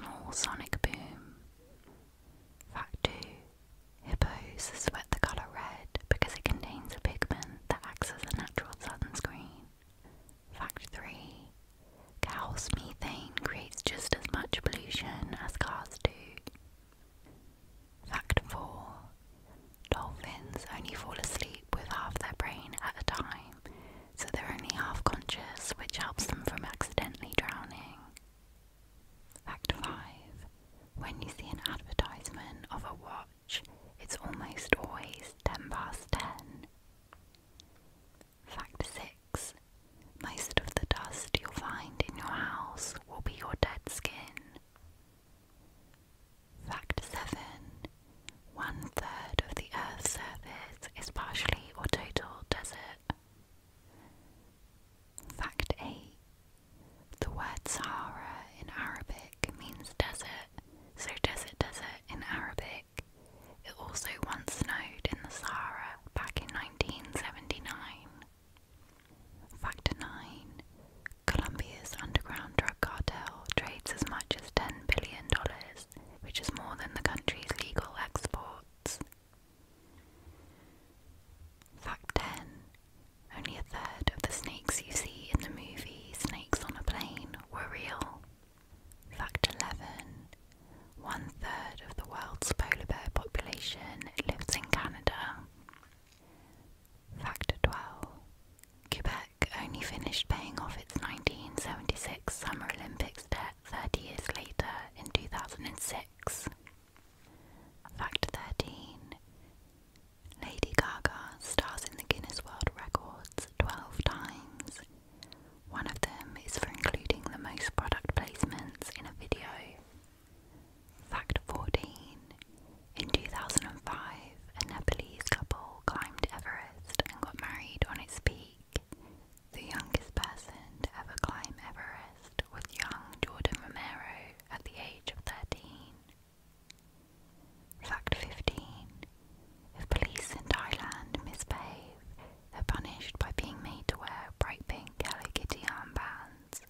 small sonic boom. Fact 2. Hippos sweat the colour red because it contains a pigment that acts as a natural sunscreen. Fact 3. Cows' methane creates just as much pollution as cars do. Fact 4. Dolphins only fall asleep with half their brain at a time, so they're only half conscious, which helps them from accidentally drowning. Fact 5. When you see an advertisement of a watch, it's almost always 10 past 10. Fact 6. Most of the dust you'll find in your house will be your dead skin. Fact 7. 1/3 of the Earth's surface is partially or total desert. Fact 8. The word Sahara in Arabic means desert, so desert in Arabic. It also once snowed in the Sahara back in 1979. Fact 9. Colombia's underground drug cartel trades as much as $10 billion, which is more than the country's legal exports. Fact 10. Only 1/3 of the snakes you see in the movie Snakes on a Plane were real. Fact 11. 1/3 of the world's polar bear population lives in Canada. Fact 12. Quebec only finished paying off its 1976 Summer Olympics debt 30 years later in 2006. Fact 13. Lady Gaga stars in the Guinness World Records 12 times. One of them is for including the most product placements in a video. Fact 14. In 2005, a Nepalese couple climbed Everest and got married on its peak. The youngest person to ever climb Everest was young Jordan Romero at the age of 13. Fact 15. If police in Thailand misbehave, they're punished by being made to wear bright pink Hello Kitty armbands.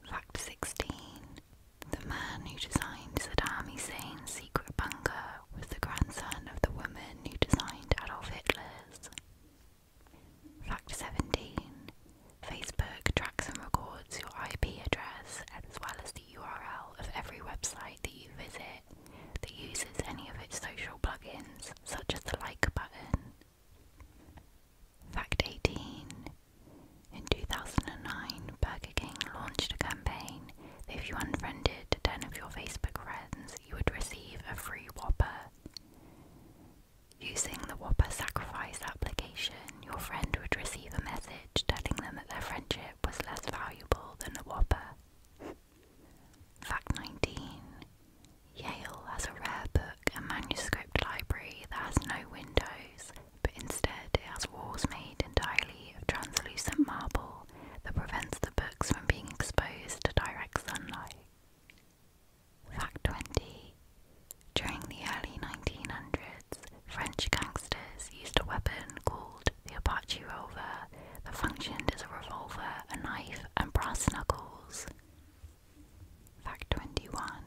Fact 16. The man who designed Saddam Hussein's secret bunker was the grandson of the woman who designed Adolf Hitler's. Fact 17. Facebook tracks and records your IP address as well as the URL of every website that you visit that uses any of its social plugins, such as the like button. Fact 18. In 2009, Burger King launched a campaign that if you unfriended 10 of your Facebook friends, you would receive a free Whopper. Using the Whopper sacrifice application, your friend would receive a message telling them that their friendship was less valuable than a Whopper. Fact 19. Yale has a rare book and manuscript library that has no windows, but instead it has walls made entirely of translucent marble that prevents the books from being exposed to direct sunlight. Fact 20. During the early 1900s, French gangsters used a weapon called the Apache Rover that functioned as a revolver, a knife, and brass knuckles. Fact 21.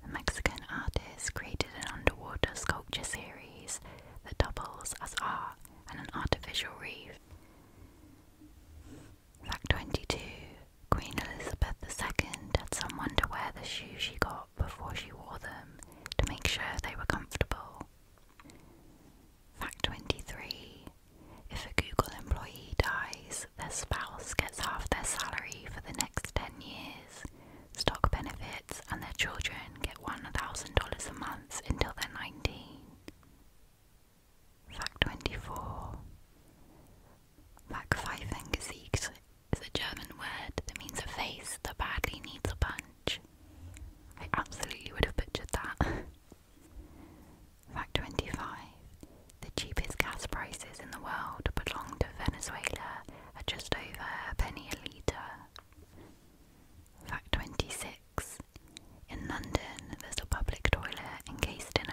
A Mexican artist created an underwater sculpture series that doubles as art and an artificial reef. Fact 22. Queen Elizabeth II had someone to wear the shoes she got before she wore them to make sure they were comfortable. Fact 23. If a Google employee dies, their spouse gets half their salary for the next 10 years. Stock benefits and their children get $1,000 a month until they're 19. Fact 24. Backpfeifengesicht is a German word that means a face that badly needs a punch. I absolutely would have butchered that. Fact 25. The cheapest gas prices in the world belong to Venezuela at just over a penny a litre. Fact 26. In London, there's a public toilet encased in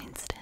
instead.